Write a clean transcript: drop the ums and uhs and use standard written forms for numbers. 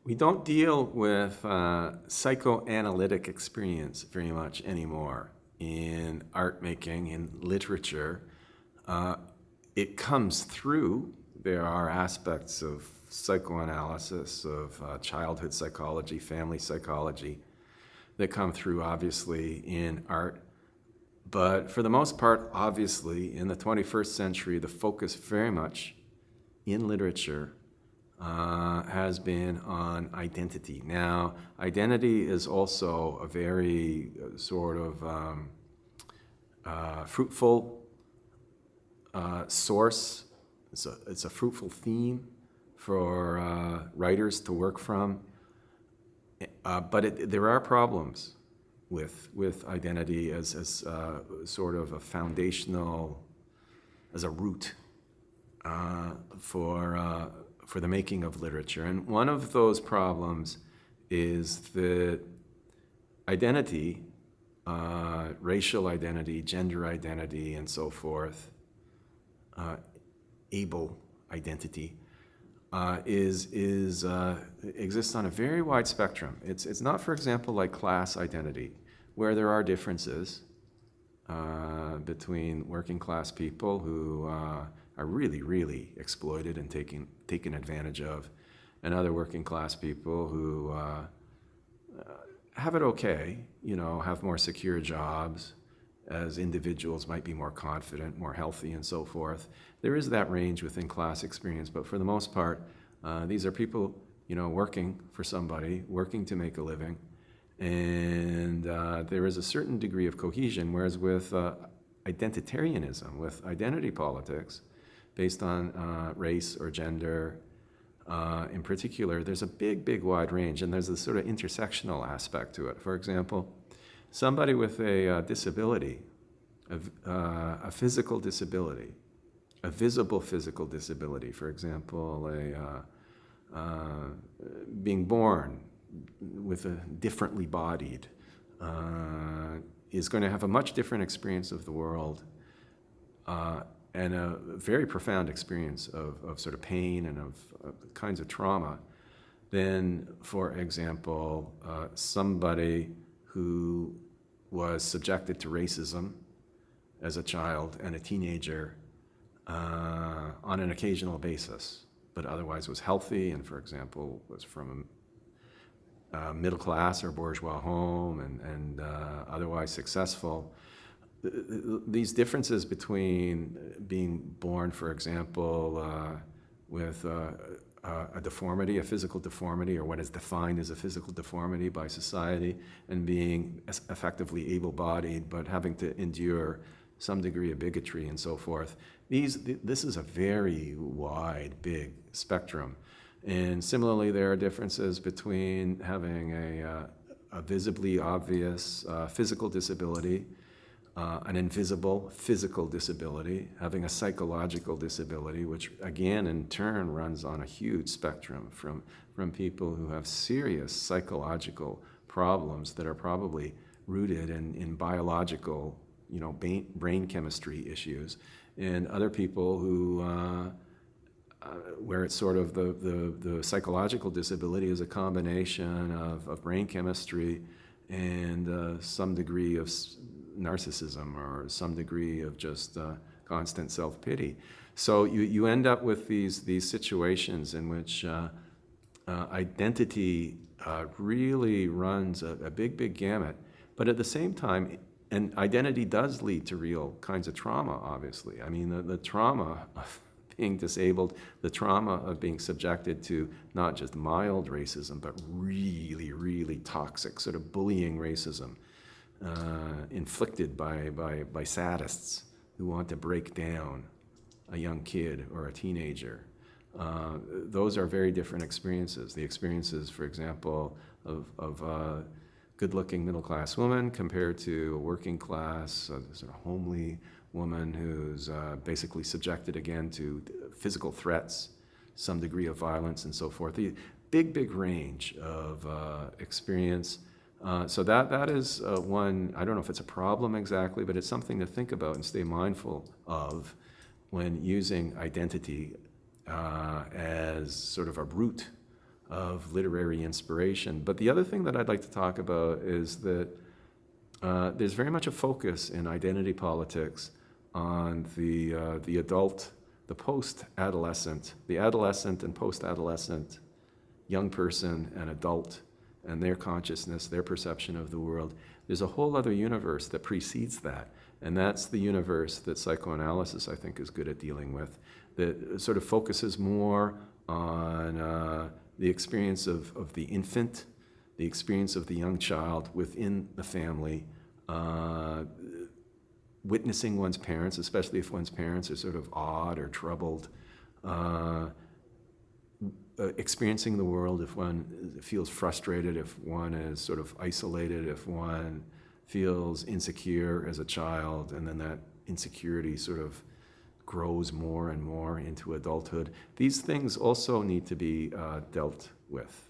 We don't deal with psychoanalytic experience very much anymore in art making, in literature. Uh, it comes through. There are aspects of psychoanalysis, of childhood psychology, family psychology that come through, obviously, in art. But for the most part, obviously, in the 21st century, the focus very much in literature has been on identity. Now, identity is also a very sort of fruitful source. It's a fruitful theme for writers to work from. But there are problems with identity as sort of a foundational, as a root for the making of literature. And one of those problems is that identity, racial identity, gender identity, and so forth, able identity, exists on a very wide spectrum. It's not, for example, like class identity, where there are differences between working class people who are really, really exploited and taken advantage of, and other working class people who have it okay, have more secure jobs, as individuals might be more confident, more healthy, and so forth. There is that range within class experience, but for the most part, these are people, working for somebody, working to make a living, and there is a certain degree of cohesion, whereas with identitarianism, with identity politics, based on race or gender, in particular, there's a big wide range, and there's a sort of intersectional aspect to it. For example, somebody with a disability, a physical disability, a visible physical disability, for example, being born with a differently bodied, is going to have a much different experience of the world, and a very profound experience of sort of pain and of kinds of trauma than, for example, somebody who was subjected to racism as a child and a teenager on an occasional basis, but otherwise was healthy and, for example, was from a middle class or bourgeois home and otherwise successful. These differences between being born, for example, with a deformity, a physical deformity, or what is defined as a physical deformity by society, and being effectively able-bodied, but having to endure some degree of bigotry and so forth. This is a very wide, big spectrum. And similarly, there are differences between having a visibly obvious physical disability, an invisible physical disability, having a psychological disability, which again in turn runs on a huge spectrum from people who have serious psychological problems that are probably rooted in biological, brain chemistry issues, and other people who where it's sort of the psychological disability is a combination of brain chemistry and some degree of narcissism or some degree of just constant self-pity. So you end up with these situations in which identity really runs a big gamut. But at the same time, and identity does lead to real kinds of trauma, obviously. I mean, the trauma of being disabled, the trauma of being subjected to not just mild racism, but really toxic, sort of bullying racism, inflicted by sadists who want to break down a young kid or a teenager. Those are very different experiences. The experiences, for example, of a good-looking middle-class woman compared to a working-class, sort of homely woman who's basically subjected again to physical threats, some degree of violence, and so forth. The big range of experience. So that is one, I don't know if it's a problem exactly, but it's something to think about and stay mindful of when using identity as sort of a root of literary inspiration. But the other thing that I'd like to talk about is that there's very much a focus in identity politics on the adult, the post-adolescent, the adolescent and post-adolescent, young person and adult, and their consciousness, their perception of the world. There's a whole other universe that precedes that, and that's the universe that psychoanalysis, I think, is good at dealing with, that sort of focuses more on the experience of the infant, the experience of the young child within the family, witnessing one's parents, especially if one's parents are sort of odd or troubled, experiencing the world if one feels frustrated, if one is sort of isolated, if one feels insecure as a child, and then that insecurity sort of grows more and more into adulthood. These things also need to be dealt with.